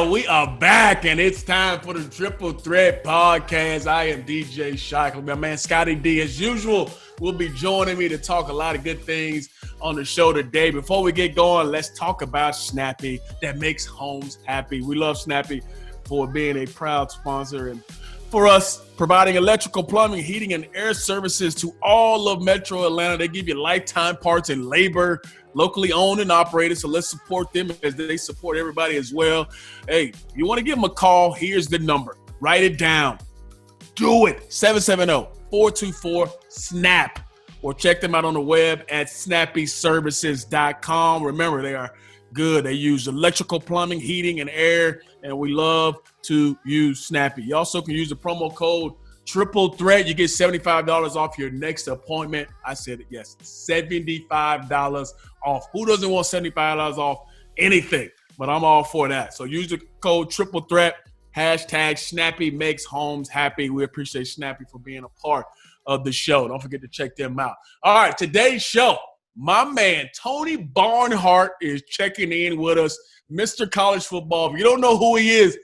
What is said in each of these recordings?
we are back, and it's time for the Triple Threat Podcast. I am DJ Shockley. My man Scotty D, as usual, will be joining me to talk a lot of good things on the show today. Before we get going, let's talk about Snappy that makes homes happy. We love Snappy for being a proud sponsor and for us providing electrical, plumbing, heating, and air services to all of Metro Atlanta. They give you lifetime parts and labor, locally owned and operated, so let's support them as they support everybody as well. Hey, you want to give them a call, here's the number. Write it down. Do it. 770-424-SNAP. Or check them out on the web at snappyservices.com. Remember, they are good. They use electrical, plumbing, heating, and air, and we love to use Snappy. You also can use the promo code Triple Threat. You get $75 off your next appointment. I said it, yes, $75 off. Who doesn't want $75 off anything? But I'm all for that. So use the code Triple Threat, hashtag Snappy makes homes happy. We appreciate Snappy for being a part of the show. Don't forget to check them out. All right, today's show, my man Tony Barnhart is checking in with us, Mr. College Football. If you don't know who he is,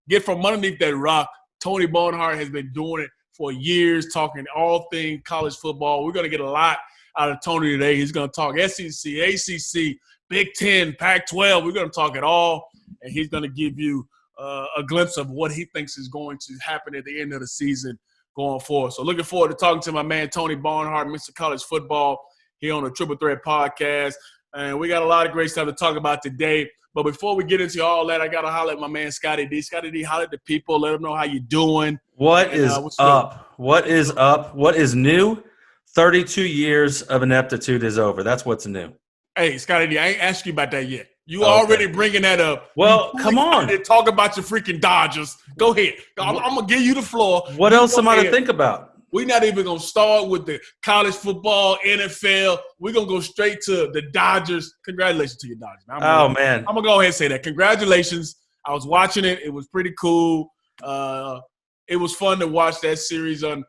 get from underneath that rock. Tony Barnhart has been doing it for years, talking all things college football. We're going to get a lot out of Tony today. He's going to talk SEC, ACC, Big Ten, Pac-12. We're going to talk it all, and he's going to give you a glimpse of what he thinks is going to happen at the end of the season going forward. So looking forward to talking to my man Tony Barnhart, Mr. College Football, here on the Triple Threat Podcast. And we got a lot of great stuff to talk about today. But before we get into all that, I got to holler at my man Scotty D. Scotty D, holler at the people. Let them know how you doing. What is up? What is up? What is new? 32 years of ineptitude is over. That's what's new. Hey, Scotty D, I ain't asked you about that yet. You already bringing that up. Well, come on. Talk about your freaking Dodgers. Go ahead. I'm going to give you the floor. What else am I to think about? We're not even going to start with the college football, NFL. We're going to go straight to the Dodgers. Congratulations to your Dodgers. Man. I'm going to go ahead and say that. Congratulations. I was watching it. It was pretty cool. It was fun to watch that series. With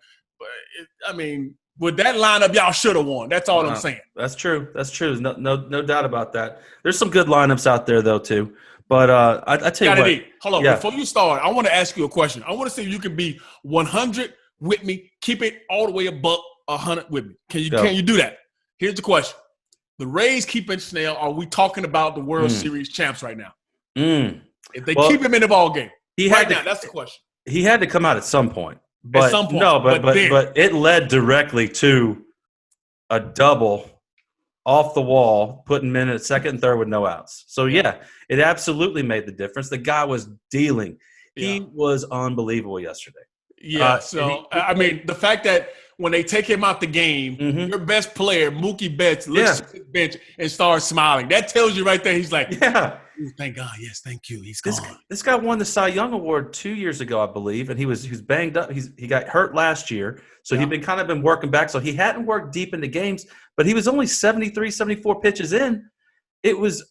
that lineup, y'all should have won. That's all I'm saying. That's true. That's true. No doubt about that. There's some good lineups out there, though, too. But I tell you what. Hold on. Yeah. Before you start, I want to ask you a question. I want to see if you can be 100 with me, keep it all the way above 100 with me. Can you do that? Here's the question. The Rays keeping Snell, are we talking about the World Series champs right now? If they keep him in the ball game that's the question. He had to come out at some point. But, at some point. No, but it led directly to a double off the wall, putting him in at second and third with no outs. So, yeah, it absolutely made the difference. The guy was dealing. He was unbelievable yesterday. Yeah, the fact that when they take him out the game, your best player, Mookie Betts, looks at his bench and starts smiling. That tells you right there, he's like, thank God, yes, thank you, he's gone. This guy won the Cy Young Award 2 years ago, I believe, and he was banged up. He got hurt last year, so he'd been working back. So he hadn't worked deep into games, but he was only 73, 74 pitches in. It was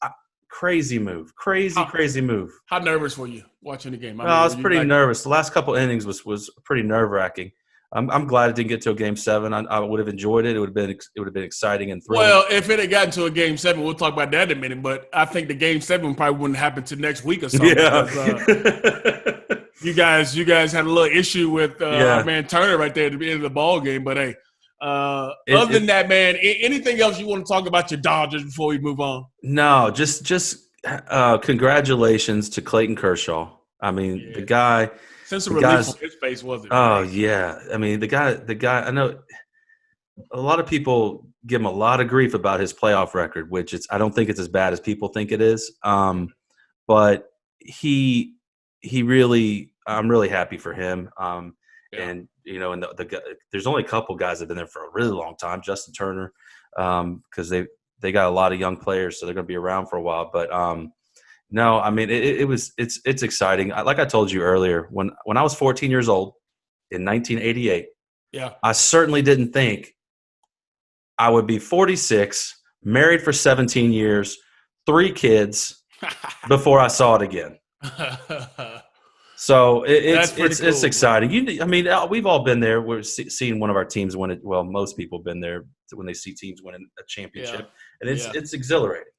crazy move. Crazy move. How nervous were you watching the game? I was pretty nervous. The last couple innings was pretty nerve-wracking. I'm glad it didn't get to a Game 7. I would have enjoyed it. It would have been exciting and thrilling. Well, if it had gotten to a Game 7, we'll talk about that in a minute. But I think the Game 7 probably wouldn't happen till next week or something. Yeah. Because, you guys had a little issue with our man Turner right there at the end of the ball game. But hey. Other than that, man, anything else you want to talk about your Dodgers before we move on? No, just congratulations to Clayton Kershaw. I mean, the guy. Sense of relief on his face, wasn't it? Oh, yeah. I mean, the guy. I know a lot of people give him a lot of grief about his playoff record, which I don't think it's as bad as people think it is. But he really, I'm really happy for him. And and there's only a couple guys that have been there for a really long time. Justin Turner, because they got a lot of young players, so they're going to be around for a while. But no, I mean it's exciting. Like I told you earlier, when I was 14 years old in 1988, I certainly didn't think I would be 46, married for 17 years, 3 kids before I saw it again. So it's exciting. We've all been there. We're seeing one of our teams win it. Well, most people have been there when they see teams winning a championship, and it's exhilarating.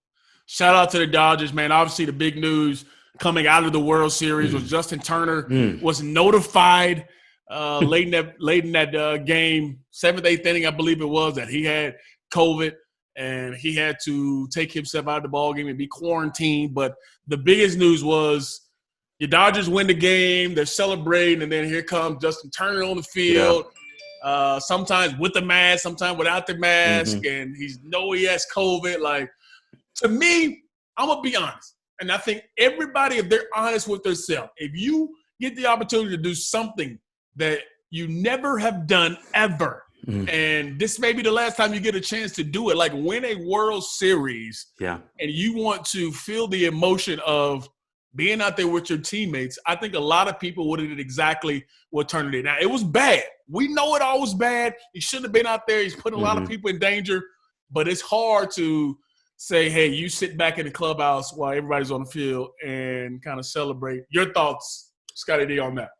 Shout out to the Dodgers, man. Obviously, the big news coming out of the World Series was Justin Turner was notified late in that game, 7th, 8th inning, I believe it was, that he had COVID and he had to take himself out of the ball game and be quarantined. But the biggest news was your Dodgers win the game, they're celebrating, and then here comes Justin Turner on the field. Yeah. Sometimes with the mask, sometimes without the mask, and he has COVID. Like, to me, I'm gonna be honest, and I think everybody, if they're honest with themselves, if you get the opportunity to do something that you never have done ever, and this may be the last time you get a chance to do it, like win a World Series, and you want to feel the emotion of being out there with your teammates, I think a lot of people would have did exactly what Turner did. Now, it was bad. We know it all was bad. He shouldn't have been out there. He's putting a lot of people in danger. But it's hard to say, hey, you sit back in the clubhouse while everybody's on the field and kind of celebrate. Your thoughts, Scotty D, on that?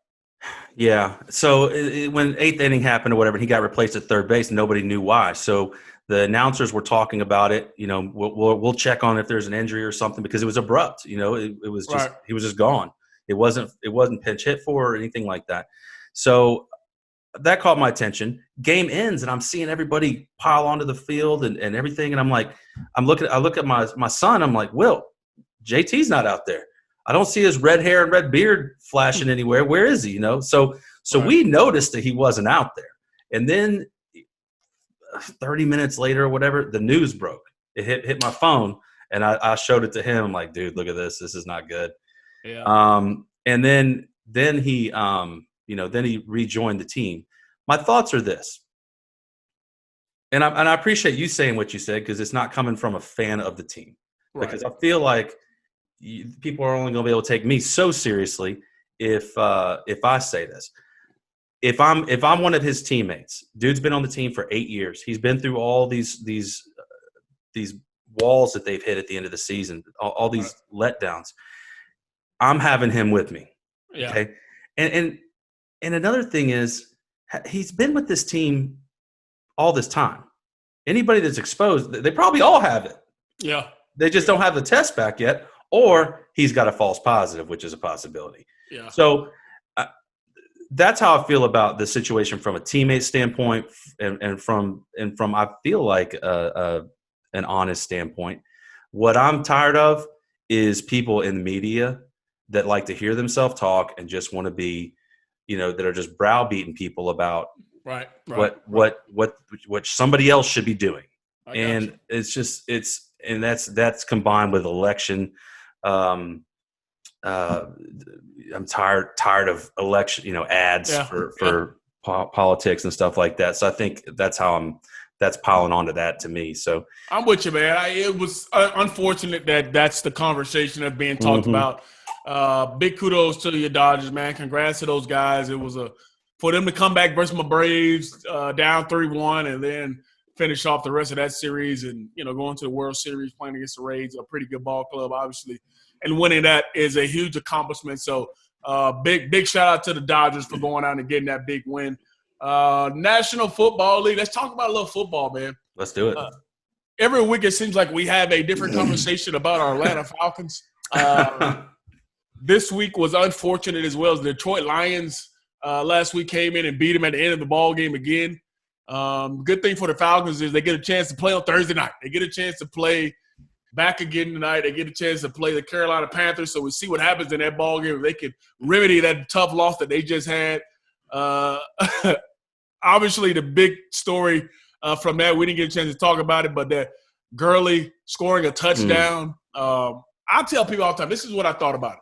Yeah. So when 8th inning happened or whatever, he got replaced at third base. Nobody knew why. So the announcers were talking about it. You know, we'll check on if there's an injury or something, because it was abrupt. You know, it was just he was just gone. It wasn't pinch hit for or anything like that. So that caught my attention. Game ends, and I'm seeing everybody pile onto the field and everything. And I'm like, I look at my son. I'm like, Will, JT's not out there. I don't see his red hair and red beard flashing anywhere. Where is he? You know, so we noticed that he wasn't out there. And then 30 minutes later or whatever, the news broke. It hit my phone, and I showed it to him. I'm like, dude, look at this. This is not good. Yeah. And then he then he rejoined the team. My thoughts are this. And I appreciate you saying what you said, because it's not coming from a fan of the team. Right. Because I feel like people are only going to be able to take me so seriously if I say this. If I'm one of his teammates, dude's been on the team for 8 years. He's been through all these walls that they've hit at the end of the season, all these letdowns. I'm having him with me. Yeah. Okay. And another thing is, he's been with this team all this time. Anybody that's exposed, they probably all have it. Yeah. They just don't have the test back yet, or he's got a false positive, which is a possibility. Yeah. So that's how I feel about the situation from a teammate standpoint, and from I feel like an honest standpoint. What I'm tired of is people in the media that like to hear themselves talk and just want to be, that are just browbeating people about what somebody else should be doing. And that's combined with election. I'm tired of election, ads for politics and stuff like that. So I think that's piling onto that to me. So I'm with you, man. It was unfortunate that's the conversation that's being talked about. Big kudos to your Dodgers, man. Congrats to those guys. It was for them to come back versus my Braves down 3-1 and then finish off the rest of that series and, going to the World Series, playing against the Rays, a pretty good ball club, obviously. And winning that is a huge accomplishment. So big shout out to the Dodgers for going out and getting that big win. National Football League. Let's talk about a little football, man. Let's do it. Every week it seems like we have a different conversation about our Atlanta Falcons. This week was unfortunate as well. As the Detroit Lions last week came in and beat them at the end of the ball game again. Good thing for the Falcons is they get a chance to play on Thursday night. They get a chance to play back again tonight. They get a chance to play the Carolina Panthers. So we'll see what happens in that ball game. If they can remedy that tough loss that they just had. Obviously, the big story from that, we didn't get a chance to talk about it, but that Gurley scoring a touchdown. I tell people all the time, this is what I thought about it.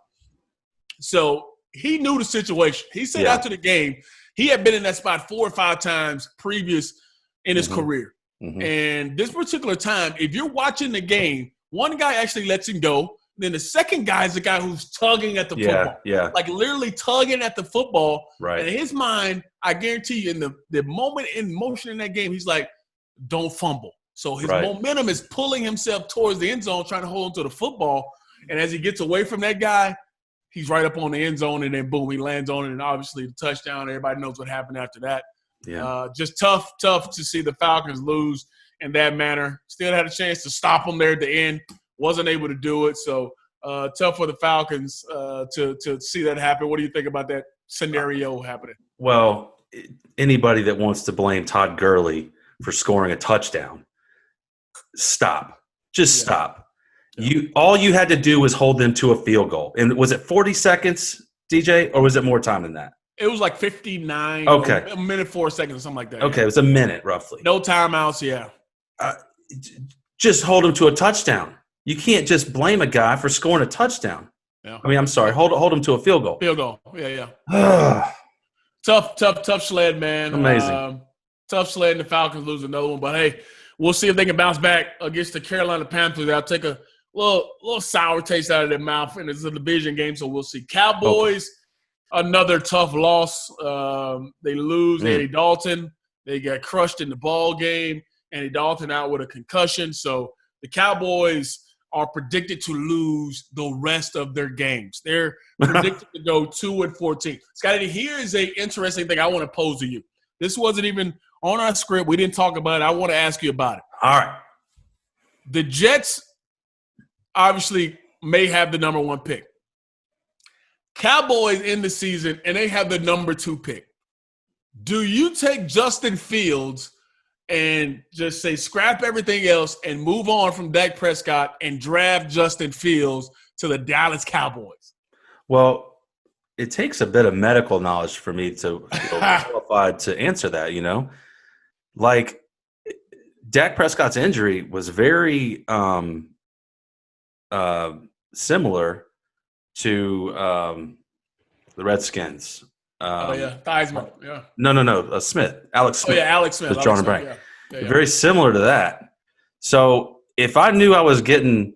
So he knew the situation. He said after the game, he had been in that spot 4 or 5 times previous in his career. And this particular time, if you're watching the game, one guy actually lets him go. Then the second guy is the guy who's tugging at the football. Yeah. Like literally tugging at the football. Right. And in his mind, I guarantee you, in the moment in motion in that game, he's like, don't fumble. So his momentum is pulling himself towards the end zone, trying to hold on to the football. And as he gets away from that guy, he's right up on the end zone, and then boom, he lands on it. And obviously the touchdown, everybody knows what happened after that. Yeah. Just tough to see the Falcons lose in that manner. Still had a chance to stop them there at the end. Wasn't able to do it. So tough for the Falcons to see that happen. What do you think about that scenario happening? Well, anybody that wants to blame Todd Gurley for scoring a touchdown, stop. Just stop. Yeah. All you had to do was hold them to a field goal. And was it 40 seconds, DJ, or was it more time than that? It was like 59, okay. A minute, 4 seconds, or something like that. Okay, yeah. It was a minute roughly. No timeouts, yeah. Just hold him to a touchdown. You can't just blame a guy for scoring a touchdown. Yeah. I mean, I'm sorry. Hold him to a field goal. Field goal, yeah. Tough sled, man. Amazing. Tough sled, and the Falcons lose another one. But, hey, we'll see if they can bounce back against the Carolina Panthers. I'll take a little sour taste out of their mouth, and it's a division game, so we'll see. Cowboys, another tough loss. They lose Andy Dalton. They got crushed in the ball game. Andy Dalton out with a concussion. So the Cowboys are predicted to lose the rest of their games. They're predicted to go 2-14. Scotty, here is an interesting thing I want to pose to you. This wasn't even on our script. We didn't talk about it. I want to ask you about it. All right. The Jets obviously may have the number 1 pick. Cowboys in the season, and they have the number 2 pick. Do you take Justin Fields and just say scrap everything else and move on from Dak Prescott and draft Justin Fields to the Dallas Cowboys? Well, it takes a bit of medical knowledge for me to feel qualified to answer that, you know? Like, Dak Prescott's injury was very similar to the Redskins. Theismann, yeah. No, Smith. Alex Smith. Oh, yeah, Alex Smith. John and Brian. Yeah. Very similar to that. So if I knew I was getting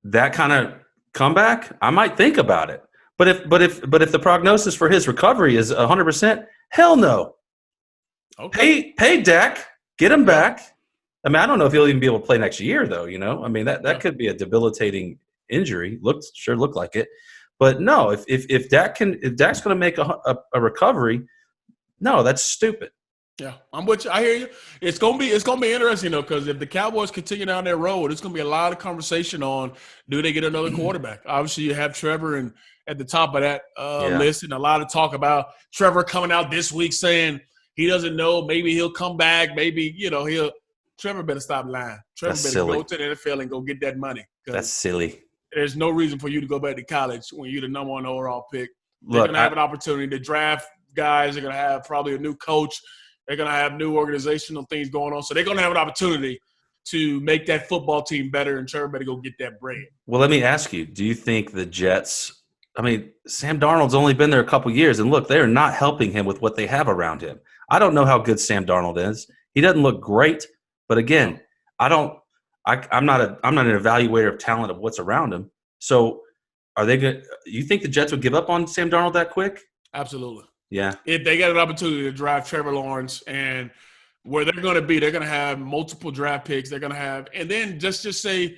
that kind of comeback, I might think about it. But if the prognosis for his recovery is 100%, hell no. Okay. Pay Dak, get him back. I mean, I don't know if he'll even be able to play next year, though. You know, I mean that could be a debilitating injury. Looked like it. But no, if Dak's going to make a recovery, no, that's stupid. Yeah, I'm with you. I hear you. It's gonna be interesting though, because if the Cowboys continue down their road, it's gonna be a lot of conversation on do they get another quarterback. Obviously, you have Trevor and at the top of that list, and a lot of talk about Trevor coming out this week saying he doesn't know. Maybe he'll come back. Maybe Trevor better stop lying. Trevor better go to the NFL and go get that money. That's silly. There's no reason for you to go back to college when you're the number 1 overall pick. They're going to have an opportunity to draft guys. They're going to have probably a new coach. They're going to have new organizational things going on. So they're going to have an opportunity to make that football team better, and Trevor better go get that bread. Well, let me ask you, do you think the Jets – I mean, Sam Darnold's only been there a couple years, and look, they're not helping him with what they have around him. I don't know how good Sam Darnold is. He doesn't look great, but again, I'm not an evaluator of talent of what's around him. So are they good? You think the Jets would give up on Sam Darnold that quick? Absolutely. Yeah. If they get an opportunity to draft Trevor Lawrence, and where they're going to be, they're going to have multiple draft picks. They're going to have, and then just say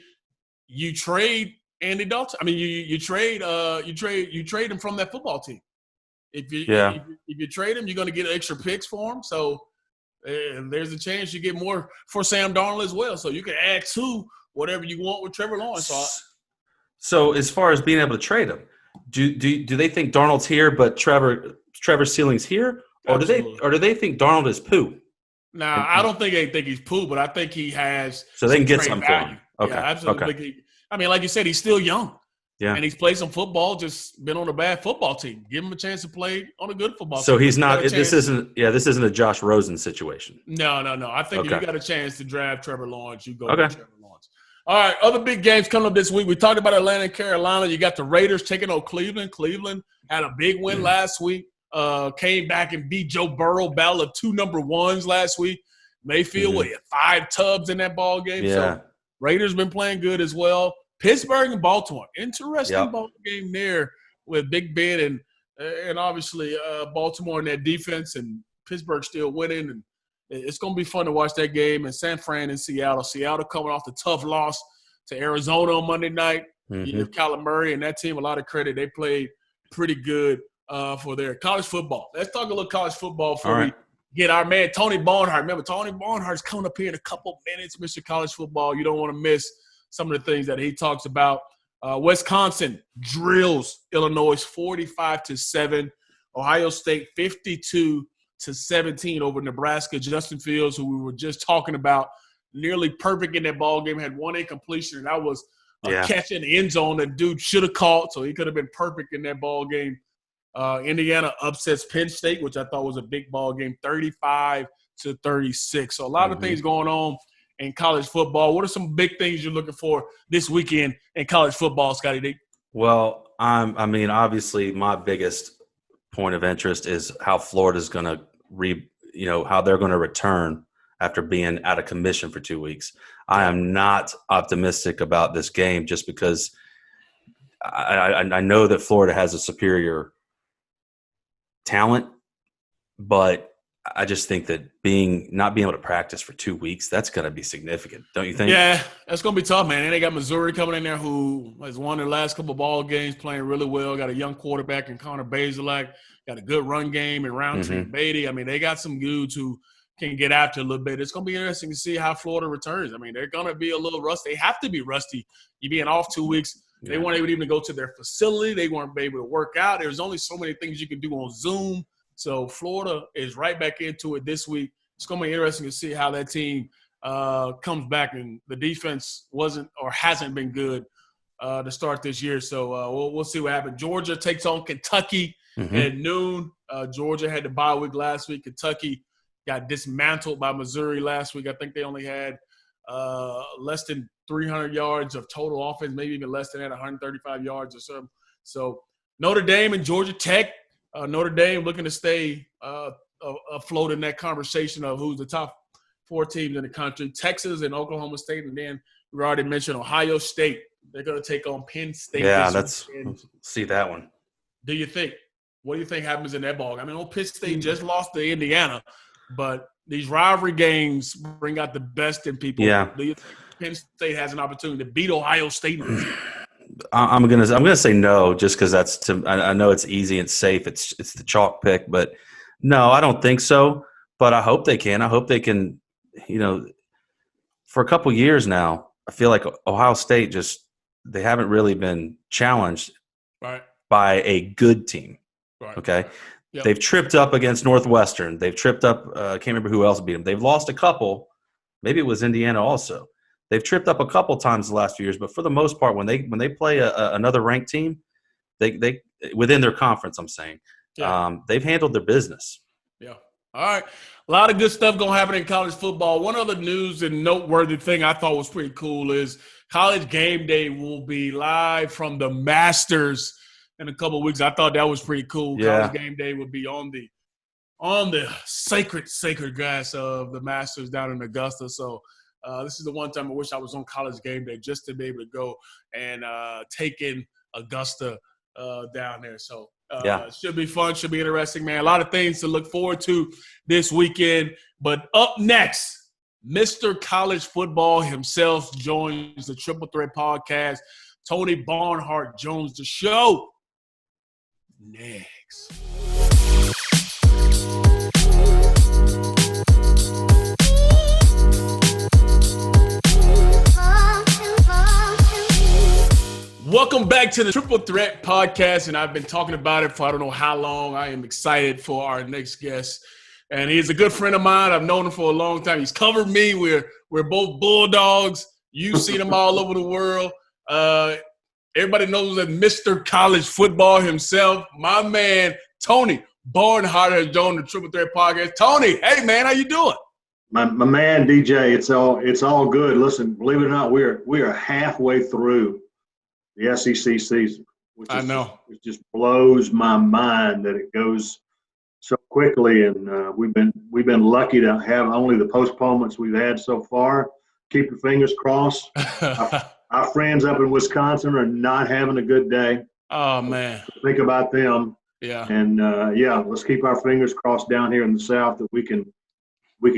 you trade Andy Dalton. I mean, you trade him from that football team. If you trade him, you're going to get extra picks for him. So there's a chance you get more for Sam Darnold as well. So you can add to whatever you want with Trevor Lawrence. So as far as being able to trade him, do they think Darnold's here, but Trevor's ceiling's here, or do they think Darnold is poo? Nah, I don't think they think he's poo, but I think he has. So they can get some for him. Okay, yeah, absolutely. Okay. I mean, like you said, he's still young. Yeah, and he's played some football. Just been on a bad football team. Give him a chance to play on a good football team. So he's not. This isn't a Josh Rosen situation. No. I think if you got a chance to draft Trevor Lawrence, you go with Trevor Lawrence. All right, other big games coming up this week. We talked about Atlanta and Carolina. You got the Raiders taking on Cleveland. Cleveland had a big win last week. Came back and beat Joe Burrow. Battle of 2 number 1s last week. Mayfield with 5 tubs in that ball game. Yeah. So Raiders been playing good as well. Pittsburgh and Baltimore. Interesting ball game there with Big Ben and obviously Baltimore in their defense, and Pittsburgh still winning. And it's going to be fun to watch that game. And San Fran and Seattle. Seattle coming off the tough loss to Arizona on Monday night. You give Kyler Murray and that team a lot of credit. They played pretty good for their college football. Let's talk a little college football before we get our man Tony Barnhart. Remember, Tony Barnhart's coming up here in a couple minutes, Mr. College Football. You don't want to miss some of the things that he talks about. Wisconsin drills Illinois 45-7. Ohio State 52-17 over Nebraska. Justin Fields, who we were just talking about, nearly perfect in that ball game, had one incompletion, and that was a catch in the end zone that dude should have caught, so he could have been perfect in that ball game. Indiana upsets Penn State, which I thought was a big ball game, 35-36. So a lot of things going on in college football. What are some big things you're looking for this weekend in college football, Scotty D? Well, obviously my biggest point of interest is how Florida's going to how they're going to return after being out of commission for 2 weeks. I am not optimistic about this game just because I know that Florida has a superior talent, but I just think that not being able to practice for 2 weeks, that's going to be significant, don't you think? Yeah, that's going to be tough, man. And they got Missouri coming in there who has won their last couple of ball games, playing really well. Got a young quarterback in Connor Bazelak. Got a good run game in Roundtree and Beatty. I mean, they got some dudes who can get after a little bit. It's going to be interesting to see how Florida returns. I mean, they're going to be a little rusty. They have to be rusty. You being off 2 weeks. They weren't able to even go to their facility. They weren't able to work out. There's only so many things you can do on Zoom. So Florida is right back into it this week. It's going to be interesting to see how that team comes back. And the defense hasn't been good to start this year. So we'll see what happens. Georgia takes on Kentucky at noon. Georgia had the bye week last week. Kentucky got dismantled by Missouri last week. I think they only had less than 300 yards of total offense, maybe even less than that, 135 yards or something. So Notre Dame and Georgia Tech. Notre Dame looking to stay afloat in that conversation of who's the top 4 teams in the country. Texas and Oklahoma State, and then we already mentioned Ohio State. They're going to take on Penn State. Yeah, see that one. What do you think happens in that ball? I mean, Penn State just lost to Indiana, but these rivalry games bring out the best in people. Yeah. Do you think Penn State has an opportunity to beat Ohio State? I'm gonna say no, just because I know it's easy and safe. It's the chalk pick, but no, I don't think so. But I hope they can. I hope they can. For a couple years now, I feel like Ohio State they haven't really been challenged by a good team. Right. Okay. Yep. They've tripped up against Northwestern. They've tripped up. I can't remember who else beat them. They've lost a couple. Maybe it was Indiana also. They've tripped up a couple times the last few years, but for the most part, when they play another ranked team, they within their conference, I'm saying, they've handled their business. Yeah. All right. A lot of good stuff going to happen in college football. One other news and noteworthy thing I thought was pretty cool is College Game Day will be live from the Masters in a couple of weeks. I thought that was pretty cool. Yeah. College Game Day would be on the sacred grass of the Masters down in Augusta. So this is the one time I wish I was on College Game Day just to be able to go and take in Augusta down there. So it should be fun, should be interesting, man. A lot of things to look forward to this weekend. But up next, Mr. College Football himself joins the Triple Threat Podcast. Tony Barnhart joins the show next. Welcome back to the Triple Threat Podcast, and I've been talking about it for I don't know how long. I am excited for our next guest, and he's a good friend of mine. I've known him for a long time. He's covered me. We're both Bulldogs. You've seen him all over the world. Everybody knows that Mr. College Football himself, my man Tony Barnhart, has joined the Triple Threat Podcast. Tony, hey man, how you doing? My man DJ, it's all good. Listen, believe it or not, we are halfway through the SEC season, which I know it just blows my mind that it goes so quickly. And we've been lucky to have only the postponements we've had so far. Keep your fingers crossed. Our friends up in Wisconsin are not having a good day. Oh man, think about them. Yeah. And let's keep our fingers crossed down here in the South that we can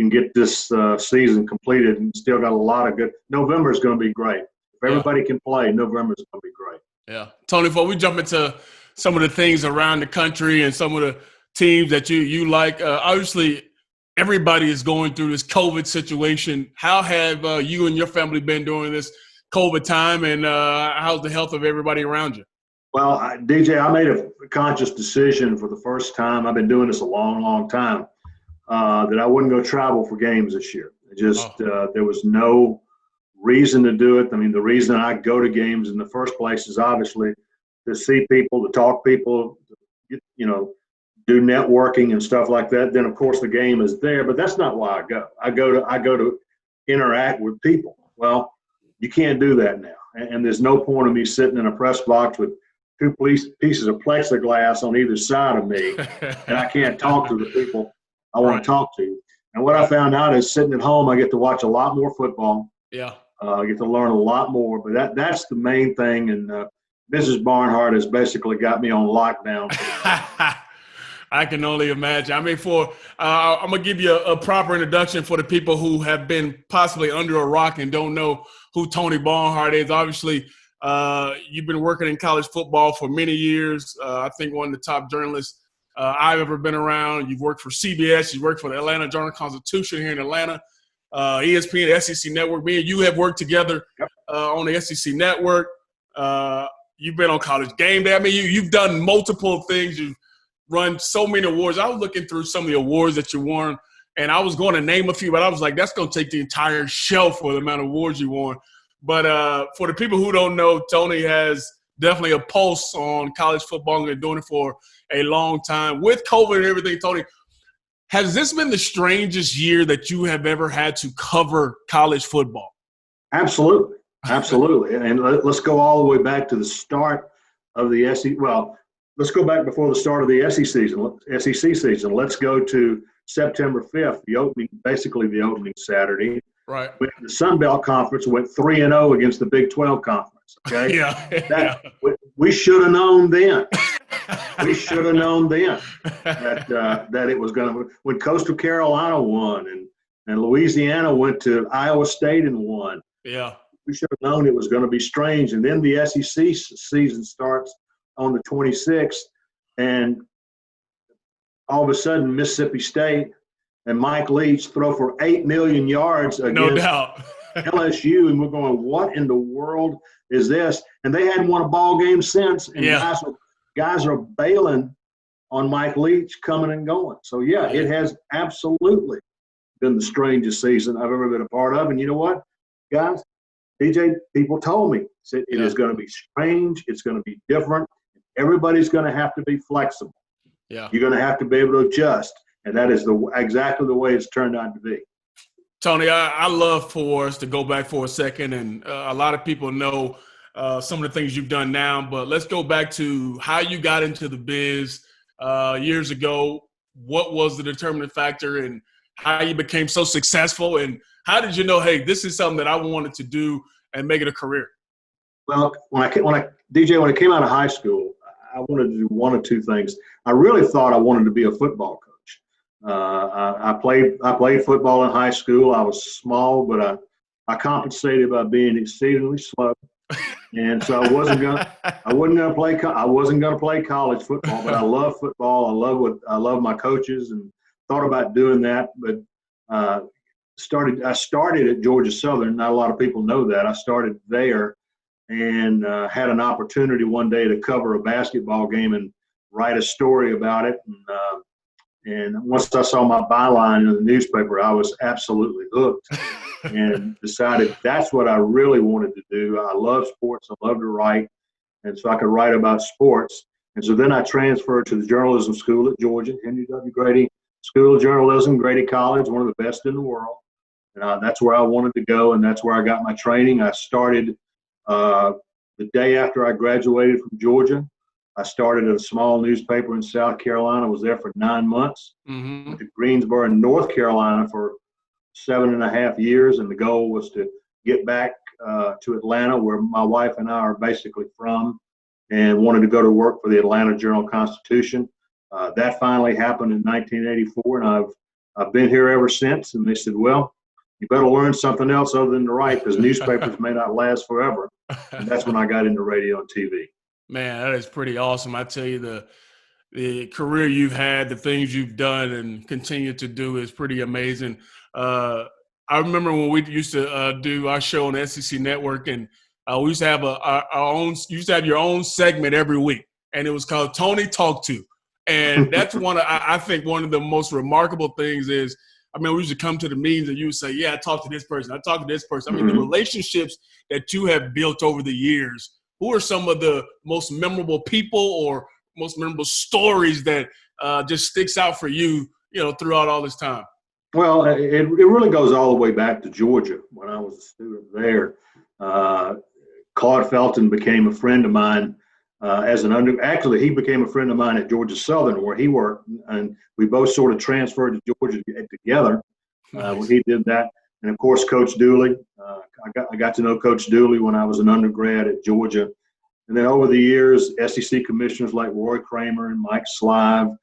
get this season completed and still got a lot of good. November is going to be great. If everybody can play, November is going to be great. Yeah. Tony, before we jump into some of the things around the country and some of the teams that you like, obviously everybody is going through this COVID situation. How have you and your family been during this COVID time, and how's the health of everybody around you? Well, DJ, I made a conscious decision for the first time. I've been doing this a long, long time, that I wouldn't go travel for games this year. There was no reason to do it. I mean, the reason I go to games in the first place is obviously to see people, to talk people, do networking and stuff like that. Then of course the game is there, but that's not why I go. I go to interact with people. Well, you can't do that now, and there's no point of me sitting in a press box with two pieces of plexiglass on either side of me, and I can't talk to the people I want to talk to. And what I found out is sitting at home, I get to watch a lot more football. Yeah. I get to learn a lot more, but that's the main thing. And Mrs. Barnhart has basically got me on lockdown. I can only imagine. I mean, I'm going to give you a proper introduction for the people who have been possibly under a rock and don't know who Tony Barnhart is. Obviously, you've been working in college football for many years. I think one of the top journalists I've ever been around. You've worked for CBS. You've worked for the Atlanta Journal-Constitution here in Atlanta, ESPN, the SEC Network. Me and you have worked together on the SEC Network. You've been on College Game Day. I mean, you've done multiple things. You've run so many awards. I was looking through some of the awards that you won, and I was going to name a few, but I was like, that's going to take the entire show for the amount of awards you won. But for the people who don't know, Tony has definitely a pulse on college football and been doing it for a long time. With COVID and everything, Tony, has this been the strangest year that you have ever had to cover college football? Absolutely. Absolutely. And let's go all the way back to the start of the SEC. Well, let's go back before the start of the SEC season. Let's go to September 5th, the opening Saturday. Right. The Sun Belt Conference went 3-0 against the Big 12 Conference. Okay. We should have known then. We should have known then that it was going to. When Coastal Carolina won and Louisiana went to Iowa State and won. Yeah. We should have known it was going to be strange. And then the SEC season starts on the 26th, and all of a sudden Mississippi State and Mike Leach throw for 8 million yards against LSU, and we're going, what in the world is this? And they hadn't won a ball game since, and guys are bailing on Mike Leach coming and going. So, it has absolutely been the strangest season I've ever been a part of. And you know what, guys? DJ, people told me said it is going to be strange. It's going to be different. Everybody's going to have to be flexible. Yeah, you're going to have to be able to adjust, and that is exactly the way it's turned out to be. Tony, I love for us to go back for a second, and a lot of people know some of the things you've done now, but let's go back to how you got into the biz years ago. What was the determining factor, and how you became so successful, and how did you know, hey, this is something that I wanted to do and make it a career? Well, when I came out of high school, I wanted to do one of two things. I really thought I wanted to be a football coach. I played football in high school. I was small, but I compensated by being exceedingly slow, and so I wasn't gonna play college football. But I love football. I love my coaches, and thought about doing that. But I started at Georgia Southern. Not a lot of people know that. I started there, and had an opportunity one day to cover a basketball game and write a story about it. And once I saw my byline in the newspaper, I was absolutely hooked and decided that's what I really wanted to do. I love sports. I love to write. And so I could write about sports. And so then I transferred to the journalism school at Georgia, Henry W. Grady School of Journalism, Grady College, one of the best in the world. And that's where I wanted to go, and that's where I got my training. I started the day after I graduated from Georgia. I started at a small newspaper in South Carolina. I was there for 9 months. Mm-hmm. Went to Greensboro, North Carolina for 7.5 years, and the goal was to get back to Atlanta, where my wife and I are basically from, and wanted to go to work for the Atlanta Journal-Constitution. That finally happened in 1984, and I've been here ever since. And they said, well, you better learn something else other than to write, because newspapers may not last forever. And that's when I got into radio and TV. Man, that is pretty awesome. I tell you, the career you've had, the things you've done and continue to do is pretty amazing. I remember when we used to do our show on the SEC Network, and we used to have our own. You used to have your own segment every week, and it was called Tony Talk To. And that's I think one of the most remarkable things is, I mean, we used to come to the meetings and you would say, yeah, I talked to this person. I talked to this person. I mean, the relationships that you have built over the years, who are some of the most memorable people or most memorable stories that just sticks out for you, throughout all this time? Well, it really goes all the way back to Georgia when I was a student there. Claude Felton became a friend of mine actually, he became a friend of mine at Georgia Southern where he worked, and we both sort of transferred to Georgia together when he did that. And of course, Coach Dooley. I got to know Coach Dooley when I was an undergrad at Georgia. And then over the years, SEC commissioners like Roy Kramer and Mike Slive,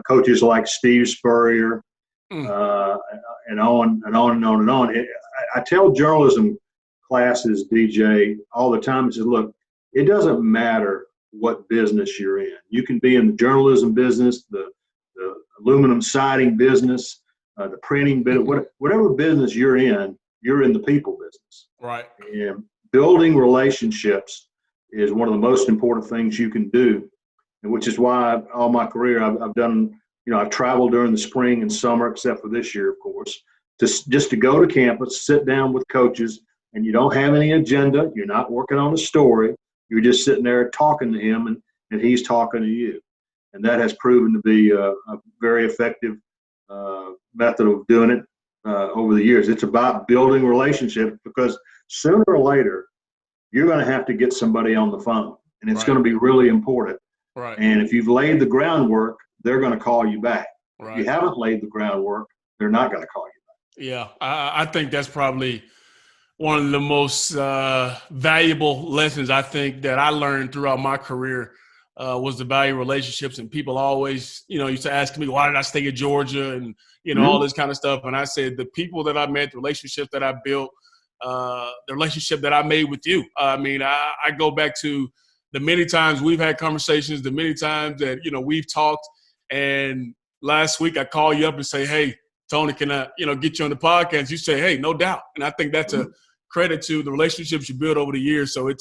coaches like Steve Spurrier, and on and on and on and on. I tell journalism classes, DJ, all the time, I said, look, it doesn't matter what business you're in. You can be in the journalism business, the aluminum siding business, the printing bit, whatever business you're in the people business. Right. And building relationships is one of the most important things you can do, and which is why all my career I've done. I've traveled during the spring and summer, except for this year, of course, just to go to campus, sit down with coaches, and you don't have any agenda. You're not working on a story. You're just sitting there talking to him, and he's talking to you. And that has proven to be a very effective method of doing it over the years. It's about building relationships, because sooner or later, you're going to have to get somebody on the phone, and it's going to be really important. Right. And if you've laid the groundwork, they're going to call you back. Right. If you haven't laid the groundwork, they're not going to call you back. Yeah, I think that's probably one of the most valuable lessons I think that I learned throughout my career was the value of relationships. And people always, used to ask me, why did I stay at Georgia and, all this kind of stuff. And I said, the people that I met, the relationships that I built, the relationship that I made with you. I mean, I go back to the many times we've had conversations, the many times that, we've talked. And last week I call you up and say, hey, Tony, can I, get you on the podcast? You say, hey, no doubt. And I think that's a credit to the relationships you build over the years. So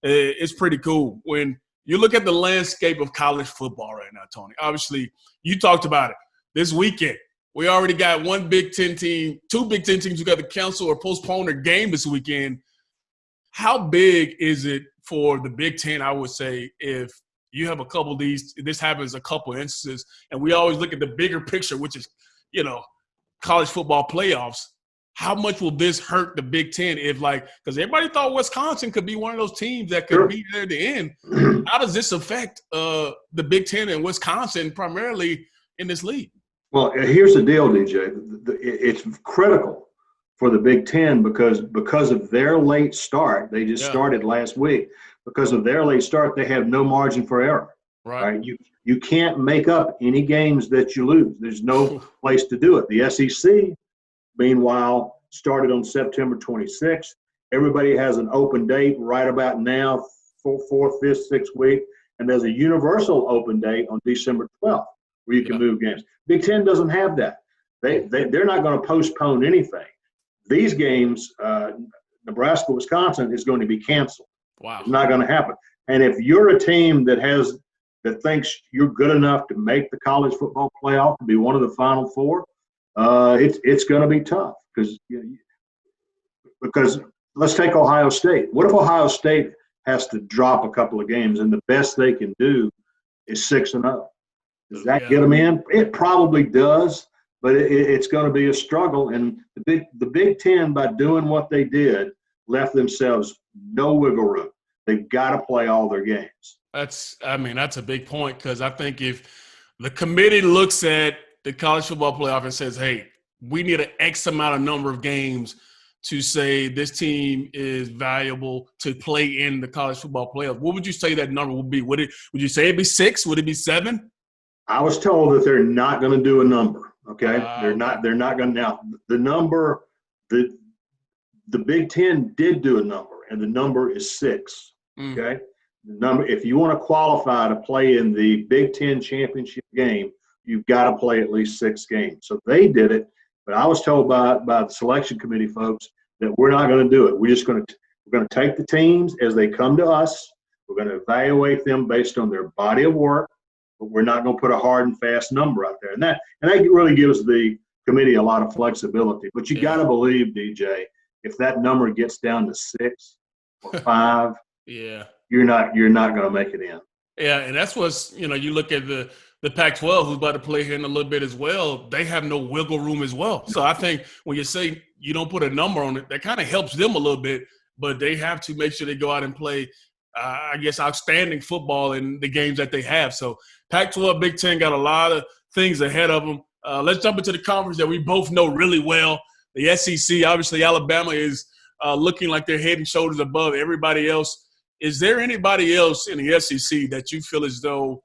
it's pretty cool. When you look at the landscape of college football right now, Tony, obviously you talked about it this weekend. We already got one Big Ten team, two Big Ten teams who got to cancel or postpone their game this weekend. How big is it for the Big Ten, I would say, if you have a couple of this happens a couple of instances, and we always look at the bigger picture, which is, college football playoffs. How much will this hurt the Big Ten because everybody thought Wisconsin could be one of those teams that could be there at the end. How does this affect the Big Ten and Wisconsin primarily in this league? Well, here's the deal, DJ. It's critical for the Big Ten because of their late start. They just started last week. Because of their late start, they have no margin for error. Right? You can't make up any games that you lose. There's no place to do it. The SEC, meanwhile, started on September 26th. Everybody has an open date right about now, 4th, 5th, 6th week. And there's a universal open date on December 12th where you can move games. Big Ten doesn't have that. They're not going to postpone anything. These games, Nebraska, Wisconsin, is going to be canceled. Wow. It's not going to happen. And if you're a team that thinks you're good enough to make the college football playoff, to be one of the Final Four, it's going to be tough because let's take Ohio State. What if Ohio State has to drop a couple of games and the best they can do is 6-0? Does that get them in? It probably does, but it's going to be a struggle. And the Big Ten, by doing what they did, left themselves no wiggle room. They've got to play all their games. That's a big point, because I think if the committee looks at the college football playoff and says, hey, we need an X amount of number of games to say this team is valuable to play in the college football playoff, what would you say that number would be? Would you say it'd be 6? Would it be 7? I was told that they're not going to do a number. Okay, they're not going to. Now the number, the Big Ten did do a number, and the number is 6. Okay, the number. If you want to qualify to play in the Big Ten championship game, you've got to play at least 6 games. So they did it, But I was told by the selection committee folks that we're not going to do it. We're going to take the teams as they come to us. We're going to evaluate them based on their body of work, but we're not going to put a hard and fast number out there. And that really gives the committee a lot of flexibility. But you got to believe, DJ, if that number gets down to 6 or 5, you're not going to make it in. Yeah, and that's what's, you look at the Pac-12, who's about to play here in a little bit as well. They have no wiggle room as well. So I think when you say you don't put a number on it, that kind of helps them a little bit. But they have to make sure they go out and play, outstanding football in the games that they have. So Pac-12, Big Ten got a lot of things ahead of them. Let's jump into the conference that we both know really well. The SEC, obviously Alabama is looking like they're head and shoulders above everybody else. Is there anybody else in the SEC that you feel as though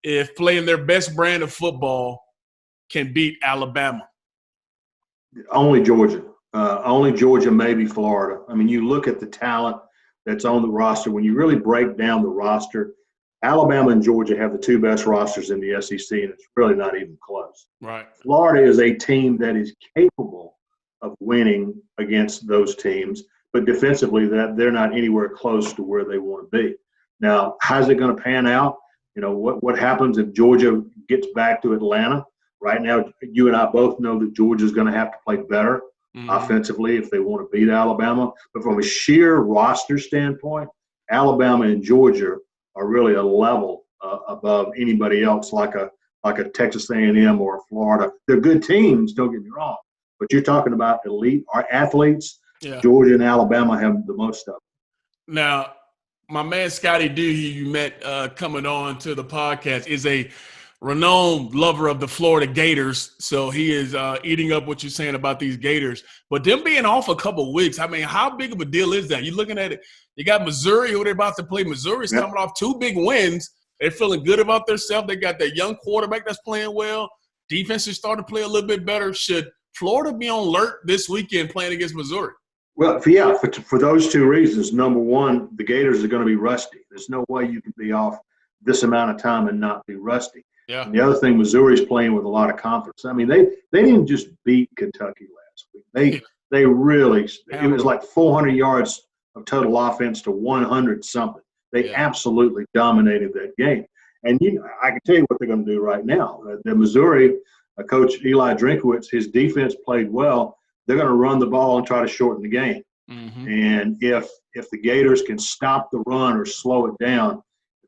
if playing their best brand of football can beat Alabama? Only Georgia. Only Georgia, maybe Florida. I mean, you look at the talent that's on the roster. When you really break down the roster, Alabama and Georgia have the 2 best rosters in the SEC, and it's really not even close. Right. Florida is a team that is capable of winning against those teams, but defensively that they're not anywhere close to where they want to be. Now, how's it going to pan out? What happens if Georgia gets back to Atlanta? Right now, you and I both know that Georgia's going to have to play better offensively if they want to beat Alabama. But from a sheer roster standpoint, Alabama and Georgia are really a level above anybody else, like a Texas A&M or Florida. They're good teams, don't get me wrong. But you're talking about elite athletes. Yeah. Georgia and Alabama have the most of them. Now, my man Scotty D, who you met coming on to the podcast, is a renowned lover of the Florida Gators. So he is eating up what you're saying about these Gators. But them being off a couple of weeks, I mean, how big of a deal is that? You're looking at it. You got Missouri, who they're about to play. Missouri's coming off 2 big wins. They're feeling good about themselves. They got that young quarterback that's playing well. Defense is starting to play a little bit better. Should Florida be on alert this weekend playing against Missouri? Well, for those 2 reasons. Number one, the Gators are going to be rusty. There's no way you can be off this amount of time and not be rusty. Yeah. And the other thing, Missouri's playing with a lot of confidence. I mean, they didn't just beat Kentucky last week. They really – it was like 400 yards of total offense to 100 something. They absolutely dominated that game. And I can tell you what they're going to do right now. The Missouri coach Eli Drinkowitz, his defense played well. They're going to run the ball and try to shorten the game. Mm-hmm. And if the Gators can stop the run or slow it down,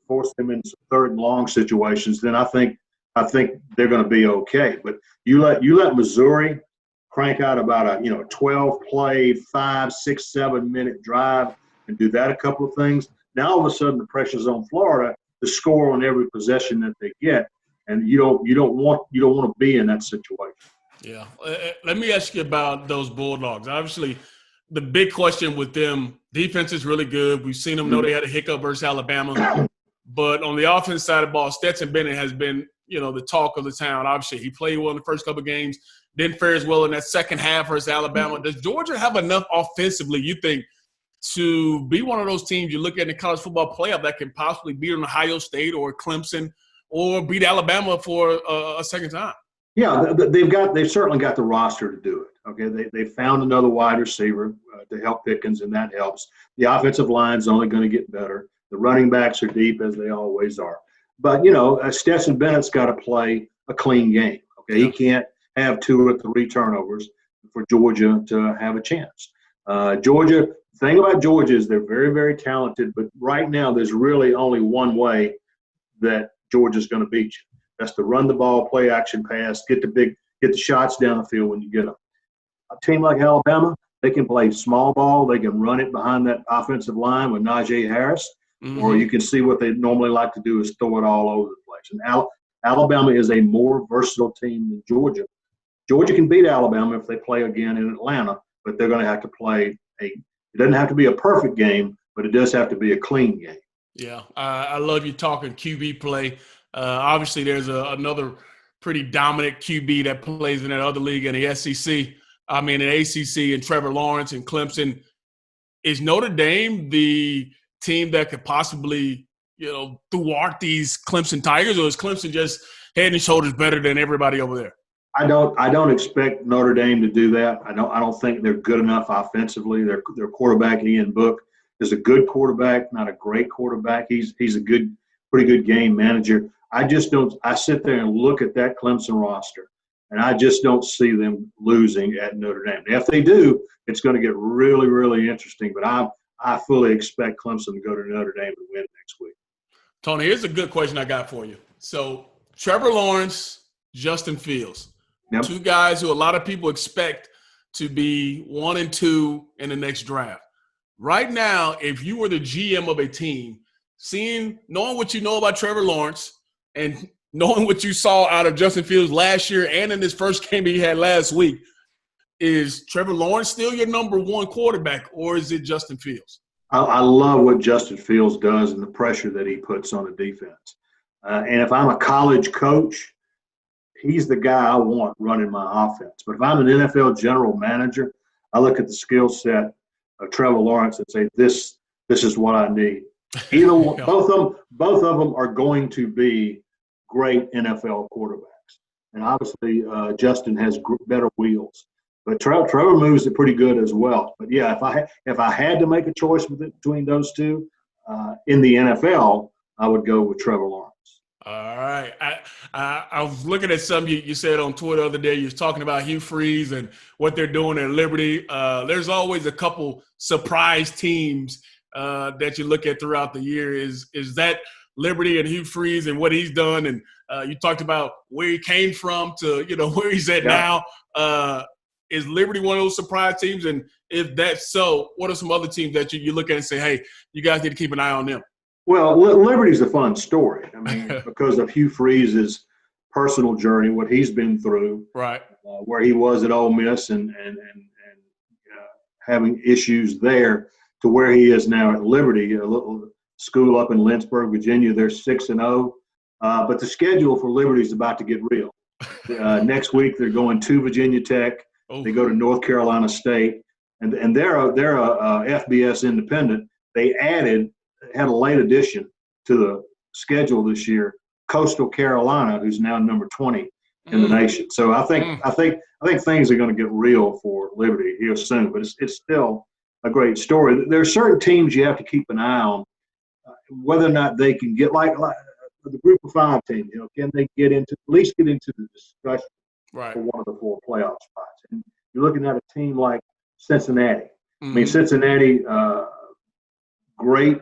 force them into third and long situations, then I think they're going to be okay. But you let Missouri crank out about a 12-play, 5, 6, 7 minute drive and do that a couple of things. Now all of a sudden the pressure's on Florida to score on every possession that they get, and you don't want to be in that situation. Yeah. Let me ask you about those Bulldogs. Obviously, the big question with them, defense is really good. We've seen them know they had a hiccup versus Alabama. But on the offense side of the ball, Stetson Bennett has been, the talk of the town. Obviously, he played well in the first couple of games, didn't fare as well in that second half versus Alabama. Does Georgia have enough offensively, you think, to be one of those teams you look at in the college football playoff that can possibly beat an Ohio State or Clemson or beat Alabama for a second time? Yeah, they've certainly got the roster to do it. Okay, they found another wide receiver to help Pickens, and that helps. The offensive line's only going to get better. The running backs are deep, as they always are. But, Stetson Bennett's got to play a clean game. Okay, He can't have 2 or 3 turnovers for Georgia to have a chance. Georgia, the thing about Georgia is they're very, very talented, but right now there's really only one way that Georgia's going to beat you. That's to run the ball, play action pass, get the shots down the field when you get them. A team like Alabama, they can play small ball. They can run it behind that offensive line with Najee Harris, or you can see what they normally like to do is throw it all over the place. And Alabama is a more versatile team than Georgia. Georgia can beat Alabama if they play again in Atlanta, but they're going to have to play it doesn't have to be a perfect game, but it does have to be a clean game. Yeah, I love you talking QB play. Obviously, there's another pretty dominant QB that plays in that other league in the SEC. I mean, in ACC, and Trevor Lawrence and Clemson. Is Notre Dame the team that could possibly, thwart these Clemson Tigers, or is Clemson just head and shoulders better than everybody over there? I don't expect Notre Dame to do that. I don't think they're good enough offensively. Their quarterback Ian Book is a good quarterback, not a great quarterback. He's a pretty good game manager. I just don't. I sit there and look at that Clemson roster, and I just don't see them losing at Notre Dame. If they do, it's going to get really, really interesting. But I fully expect Clemson to go to Notre Dame and win next week. Tony, here's a good question I got for you. So Trevor Lawrence, Justin Fields, Yep. two guys who a lot of people expect to be 1 and 2 in the next draft. Right now, if you were the GM of a team, knowing what you know about Trevor Lawrence and knowing what you saw out of Justin Fields last year and in his first game he had last week, is Trevor Lawrence still your number one quarterback, or is it Justin Fields? I love what Justin Fields does and the pressure that he puts on the defense. And if I'm a college coach, he's the guy I want running my offense. But if I'm an NFL general manager, I look at the skill set of Trevor Lawrence and say, this is what I need. Either one, both of them are going to be great NFL quarterbacks. And obviously, Justin has better wheels. But Trevor moves it pretty good as well. But yeah, if I had to make a choice between those two in the NFL, I would go with Trevor Lawrence. All right. I was looking at something you said on Twitter the other day. You was talking about Hugh Freeze and what they're doing at Liberty. There's always a couple surprise teams that you look at throughout the year. Is that Liberty and Hugh Freeze and what he's done? And you talked about where he came from to where he's at now. Is Liberty one of those surprise teams? And if that's so, what are some other teams that you look at and say, hey, you guys need to keep an eye on them? Well, Liberty's a fun story. I mean, because of Hugh Freeze's personal journey, what he's been through, right? Where he was at Ole Miss and having issues there to where he is now at Liberty, a little school up in Lynchburg, Virginia. They're 6-0, but the schedule for Liberty is about to get real. Next week they're going to Virginia Tech. Oh. They go to North Carolina State, and they're a FBS independent. They had a late addition to the schedule this year, Coastal Carolina, who's now number 20 in the nation. So I think things are going to get real for Liberty here soon, but it's still a great story. There are certain teams you have to keep an eye on, whether or not they can get like the group of 5 team. Can they at least get into the discussion for one of the 4 playoff spots? And you're looking at a team like Cincinnati. I mean, Cincinnati, great.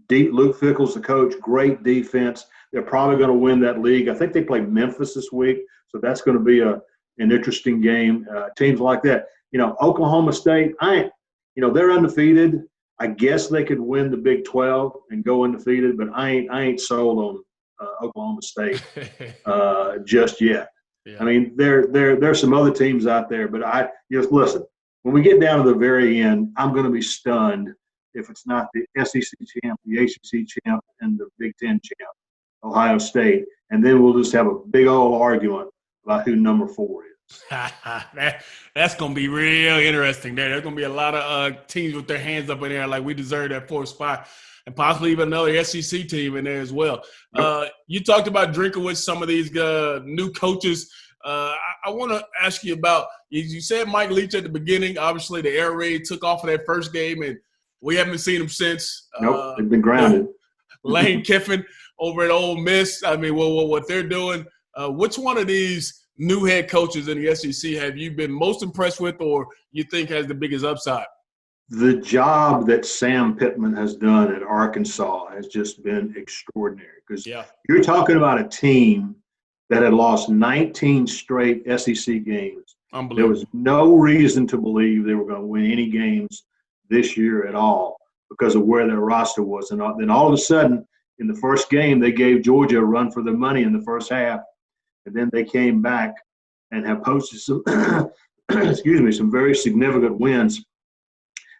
Deep. Luke Fickell's the coach. Great defense. They're probably going to win that league. I think they play Memphis this week, so that's going to be an interesting game. Teams like that. Oklahoma State. They're undefeated. I guess they could win the Big 12 and go undefeated, but I ain't sold on Oklahoma State just yet. Yeah. I mean, there's some other teams out there, but listen. When we get down to the very end, I'm going to be stunned if it's not the SEC champ, the ACC champ, and the Big Ten champ, Ohio State. And then we'll just have a big old argument about who number 4 is. That's going to be real interesting there. There's going to be a lot of teams with their hands up in there like we deserve that 4th spot, and possibly even another SEC team in there as well. Yep. You talked about drinking with some of these new coaches. I want to ask you about – you said Mike Leach at the beginning. Obviously, the air raid took off of that first game, and we haven't seen him since. Nope, they've been grounded. Lane Kiffin over at Ole Miss. I mean, what they're doing. Which one of these new head coaches in the SEC have you been most impressed with, or you think has the biggest upside? The job that Sam Pittman has done at Arkansas has just been extraordinary. Because you're talking about a team that had lost 19 straight SEC games. There was no reason to believe they were going to win any games this year at all because of where their roster was. And then all of a sudden, in the first game, they gave Georgia a run for their money in the first half. And then they came back and have posted some, some very significant wins.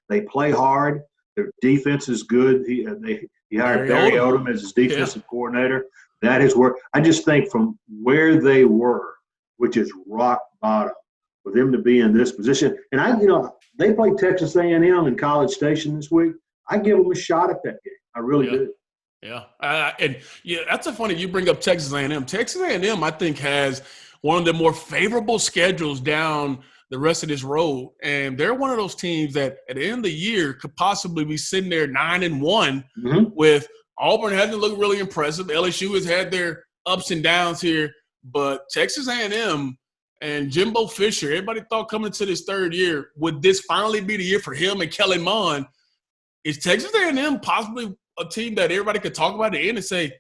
They play hard. Their defense is good. He hired Barry Odom as his defensive coordinator. That is where – I just think from where they were, which is rock bottom, for them to be in this position. And they play Texas A&M in College Station this week. I give them a shot at that game. I really do. Yeah. That's a funny – you bring up Texas A&M. Texas A&M, I think, has one of the more favorable schedules down the rest of this road. And they're one of those teams that at the end of the year could possibly be sitting there 9-1 with Auburn hasn't looked really impressive. LSU has had their ups and downs here, but Texas A&M and Jimbo Fisher, everybody thought coming into this third year, would this finally be the year for him and Kellen Mond? Is Texas A&M possibly a team that everybody could talk about at the end and say,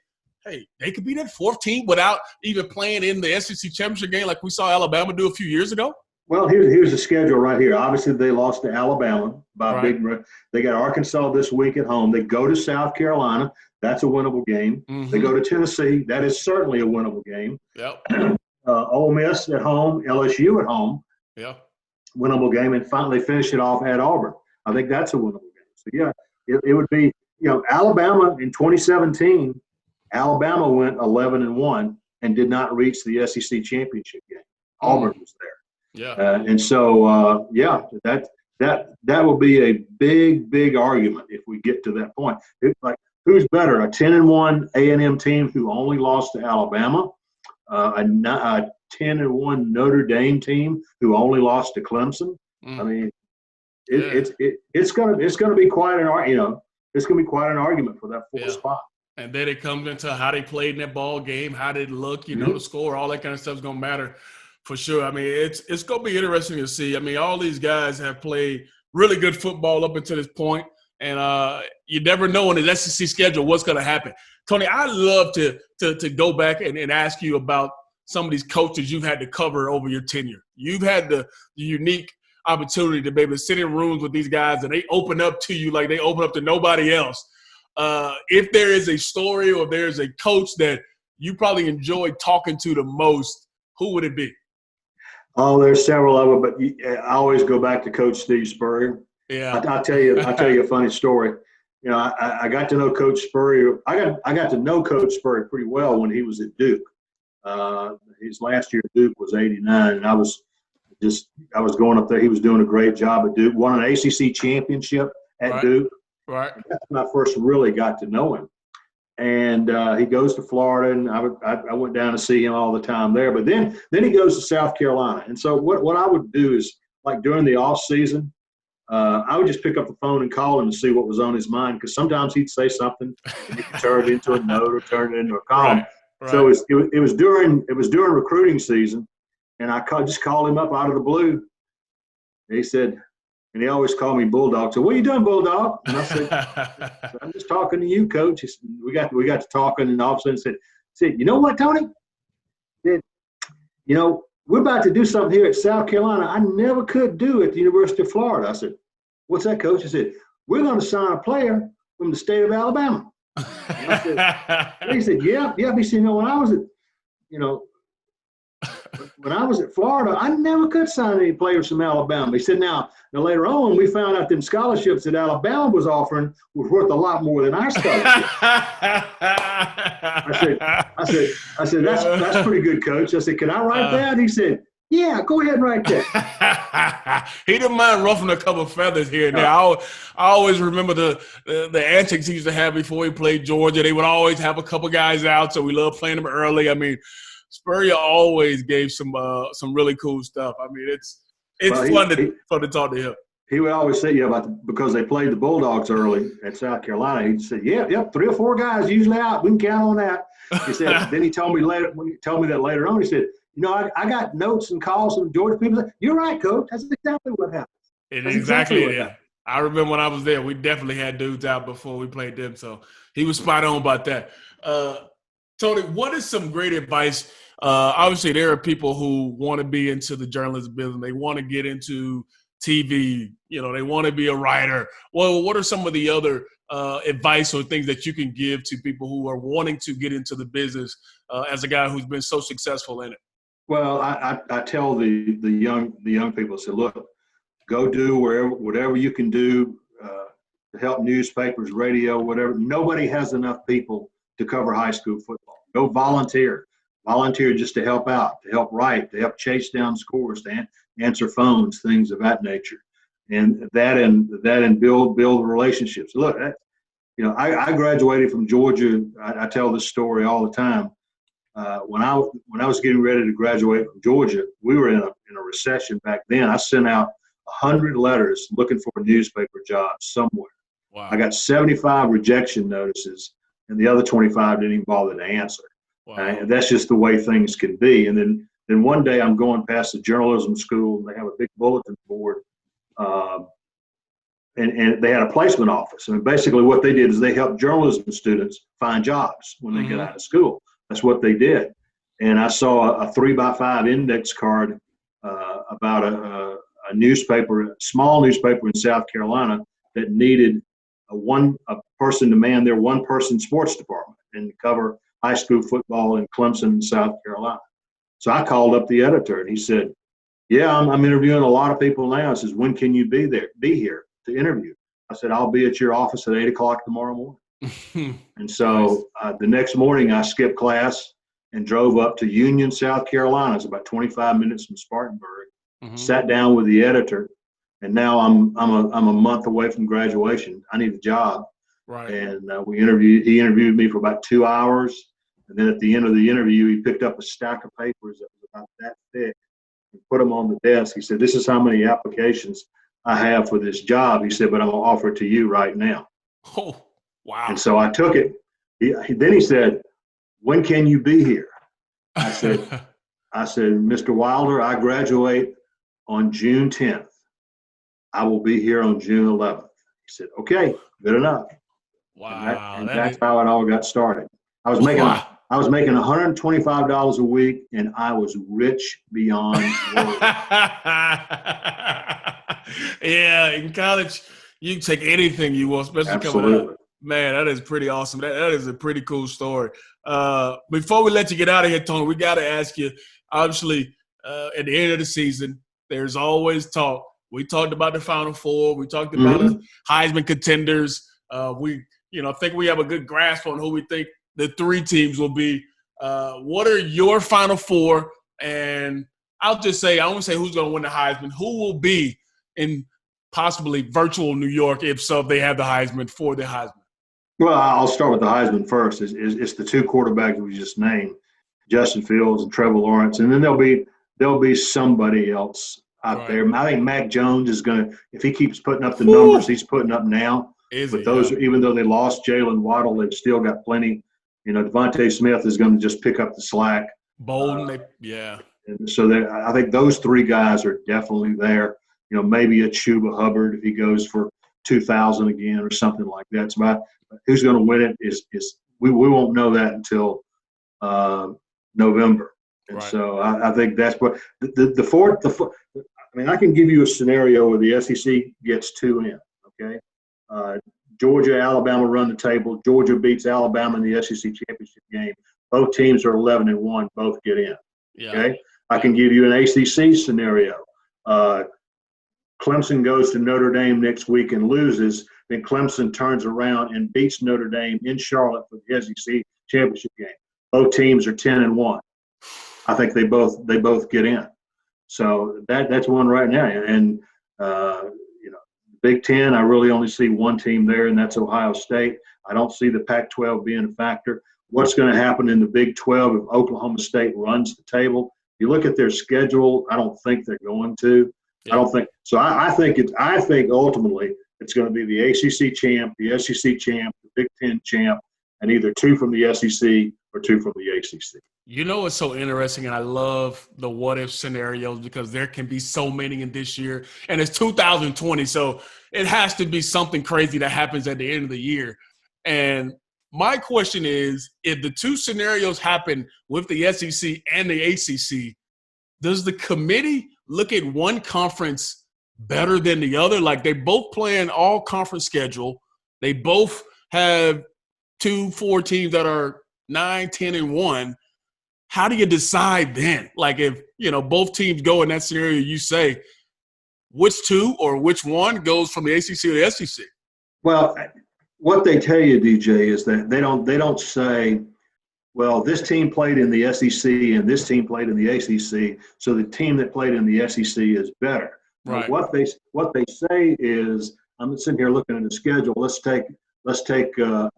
hey, they could be that fourth team without even playing in the SEC championship game like we saw Alabama do a few years ago? Well, here's the schedule right here. Obviously, they lost to Alabama by Right. big. They got Arkansas this week at home. They go to South Carolina. That's a winnable game. They go to Tennessee. That is certainly a winnable game. Yep. Ole Miss at home, LSU at home. Yep. Winnable game, and finally finish it off at Auburn. I think that's a winnable game. So, yeah, it would be, Alabama in 2017, Alabama went 11-1 and did not reach the SEC championship game. Auburn was there. Yeah. And so, that will be a big argument if we get to that point. It's like, who's better, a 10-1 A&M team who only lost to Alabama, a 10-1 Notre Dame team who only lost to Clemson? I mean, it's gonna be quite an it's gonna be quite an argument for that fourth spot. And then it comes into how they played in that ball game, how they look, the score, all that kind of stuff is gonna matter. For sure. I mean, it's going to be interesting to see. I mean, all these guys have played really good football up until this point, and you never know in the SEC schedule what's going to happen. Tony, I'd love to go back and ask you about some of these coaches you've had to cover over your tenure. You've had the unique opportunity to be able to sit in rooms with these guys, and they open up to you like they open up to nobody else. If there is a story or there's a coach that you probably enjoy talking to the most, who would it be? Oh, there's several of them, but I always go back to Coach Steve Spurrier. Yeah, I'll tell you a funny story. I got to know Coach Spurrier. I got to know Coach Spurrier pretty well when he was at Duke. His last year at Duke was '89, and I was going up there. He was doing a great job at Duke. Won an ACC championship at Duke. Right. That's when I first really got to know him. And he goes to Florida, and I went down to see him all the time there. But then he goes to South Carolina. And so what I would do is, like during the off season, I would just pick up the phone and call him and see what was on his mind, because sometimes he'd say something and he could turn it into a note or turn it into a column. Right. So it was during recruiting season, and I just called him up out of the blue. And he said. And he always called me Bulldog. So, what are you doing, Bulldog? And I said, I'm just talking to you, Coach. He said, we got to talking, and all of a sudden said, you know what, Tony? He said, we're about to do something here at South Carolina I never could do at the University of Florida. I said, what's that, Coach? He said, we're going to sign a player from the state of Alabama. And he said, yeah. He said, when I was at Florida, I never could sign any players from Alabama. He said, now later on, we found out them scholarships that Alabama was offering was worth a lot more than our scholarship. I said, that's pretty good, Coach. I said, can I write that? He said, yeah, go ahead and write that. He didn't mind ruffling a couple of feathers here and there. I always remember the antics he used to have before he played Georgia. They would always have a couple guys out, so we loved playing them early. I mean, Spurrier always gave some really cool stuff. I mean, it's fun to talk to him. He would always say, because they played the Bulldogs early at South Carolina. He'd say, yep, 3 or 4 guys usually out. We can count on that. He said. Then he told me that later on. He said, I got notes and calls from Georgia people. You're right, Coach. That's exactly what happened. Exactly. I remember when I was there, we definitely had dudes out before we played them. So he was spot on about that. Tony, what is some great advice? Obviously, there are people who want to be into the journalism business. They want to get into TV. They want to be a writer. Well, what are some of the other advice or things that you can give to people who are wanting to get into the business as a guy who's been so successful in it? Well, I tell the young people, I say, look, go do whatever you can do to help newspapers, radio, whatever. Nobody has enough people to cover high school football. Go volunteer. Volunteer just to help out, to help write, to help chase down scores, to answer phones, things of that nature, and build relationships. Look, I graduated from Georgia. I tell this story all the time. when I was getting ready to graduate from Georgia, we were in a recession back then. I sent out 100 letters looking for a newspaper job somewhere. Wow. I got 75 rejection notices, and the other 25 didn't even bother to answer. Wow. And that's just the way things can be. And then one day I'm going past the journalism school, and they have a big bulletin board, and they had a placement office. And basically what they did is they helped journalism students find jobs when they get out of school. That's what they did. And I saw a 3x5 index card about a newspaper, a small newspaper in South Carolina that needed a person to man their one-person sports department and cover high school football in Clemson, South Carolina. So I called up the editor, and he said, "Yeah, I'm interviewing a lot of people now." He says, "When can you be here to interview?" I said, "I'll be at your office at 8:00 tomorrow morning." And so the next morning I skipped class and drove up to Union, South Carolina. It's about 25 minutes from Spartanburg. Sat down with the editor, and now I'm a month away from graduation. I need a job. Right. And he interviewed me for about 2 hours. And then at the end of the interview, he picked up a stack of papers that was about that thick and put them on the desk. He said, "This is how many applications I have for this job." He said, "But I'm going to offer it to you right now." Oh, wow. And so I took it. Then he said, "When can you be here?" I said, "Mr. Wilder, I graduate on June 10th. I will be here on June 11th. He said, "Okay, good enough." Wow. And that's how it all got started. I was making $125 a week, and I was rich beyond words. Yeah, in college, you can take anything you want, especially coming up. Man, that is pretty awesome. That is a pretty cool story. Before we let you get out of here, Tony, we got to ask you, obviously, at the end of the season, there's always talk. We talked about the Final Four. We talked about the Heisman contenders. I think we have a good grasp on who we think the three teams will be. What are your Final Four? And I'll just say, I won't say who's going to win the Heisman. Who will be in possibly virtual New York, if so, if they have the Heisman for the Heisman? Well, I'll start with the Heisman first. It's the two quarterbacks we just named, Justin Fields and Trevor Lawrence, and then there'll be somebody else out there. I think Mac Jones is going to, if he keeps putting up the numbers he's putting up now. Even though they lost Jalen Waddle, they've still got plenty. Devontae Smith is going to just pick up the slack. Bolden, And so I think those three guys are definitely there. Maybe a Chuba Hubbard if he goes for 2,000 again or something like that. It's about who's going to win it is we won't know that until November. And so I think that's what the fourth. I mean, I can give you a scenario where the SEC gets two in. Okay. Georgia, Alabama run the table. Georgia beats Alabama in the SEC championship game. Both teams are 11-1. Both get in. Yeah. Okay. I can give you an ACC scenario. Clemson goes to Notre Dame next week and loses. Then Clemson turns around and beats Notre Dame in Charlotte for the SEC championship game. Both teams are 10-1. I think they both get in. So that's one right now. And Big Ten, I really only see one team there, and that's Ohio State. I don't see the Pac-12 being a factor. What's going to happen in the Big 12 if Oklahoma State runs the table? You look at their schedule, I don't think they're going to. Yeah. I don't think so. I think ultimately it's going to be the ACC champ, the SEC champ, the Big Ten champ, and either two from the SEC or two from the ACC. What's so interesting, and I love the what-if scenarios because there can be so many in this year, and it's 2020, so it has to be something crazy that happens at the end of the year. And my question is, if the two scenarios happen with the SEC and the ACC, does the committee look at one conference better than the other? Like they both play an all-conference schedule. They both have 2-4 teams that are 9-10-1. How do you decide then? Like if, both teams go in that scenario, you say which two or which one goes from the ACC to the SEC? Well, what they tell you, DJ, is that they don't say, well, this team played in the SEC and this team played in the ACC, so the team that played in the SEC is better. Right. What they say is, I'm sitting here looking at the schedule. Let's take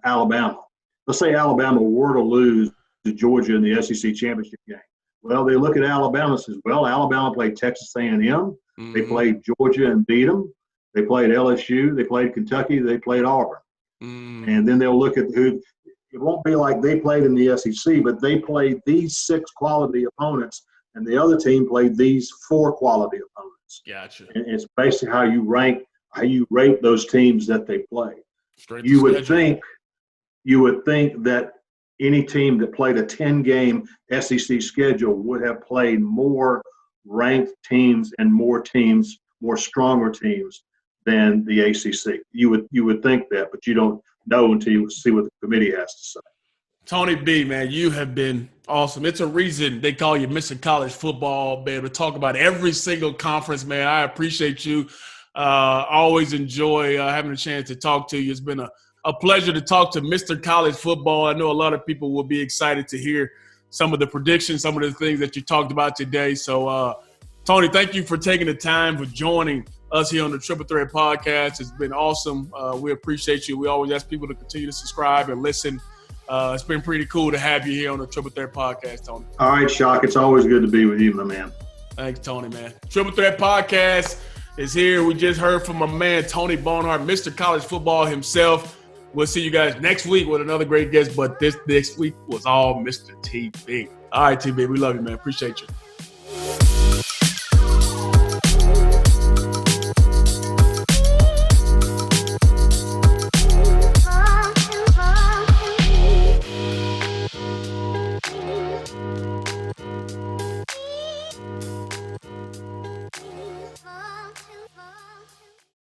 Alabama. Let's say Alabama were to lose to Georgia in the SEC championship game. Well, they look at Alabama and says, well, Alabama played Texas A&M. Mm-hmm. They played Georgia and beat them. They played LSU. They played Kentucky. They played Auburn. Mm-hmm. And then they'll look at who – it won't be like they played in the SEC, but they played these 6 quality opponents, and the other team played these 4 quality opponents. Gotcha. And it's basically how you rate those teams that they play. You would think that any team that played a 10-game SEC schedule would have played more ranked teams and more stronger teams than the ACC. You would think that, but you don't know until you see what the committee has to say. Tony B, man, you have been awesome. It's a reason they call you Mr. College Football, man, to talk about every single conference, man. I appreciate you. Always enjoy having a chance to talk to you. It's been a pleasure to talk to Mr. College Football. I know a lot of people will be excited to hear some of the predictions, some of the things that you talked about today. So, Tony, thank you for taking the time, for joining us here on the Triple Threat Podcast. It's been awesome. We appreciate you. We always ask people to continue to subscribe and listen. It's been pretty cool to have you here on the Triple Threat Podcast, Tony. All right, Shock. It's always good to be with you, my man. Thanks, Tony, man. Triple Threat Podcast is here. We just heard from my man, Tony Barnhart, Mr. College Football himself. We'll see you guys next week with another great guest, but this week was all Mr. TB. All right, TB, we love you, man. Appreciate you.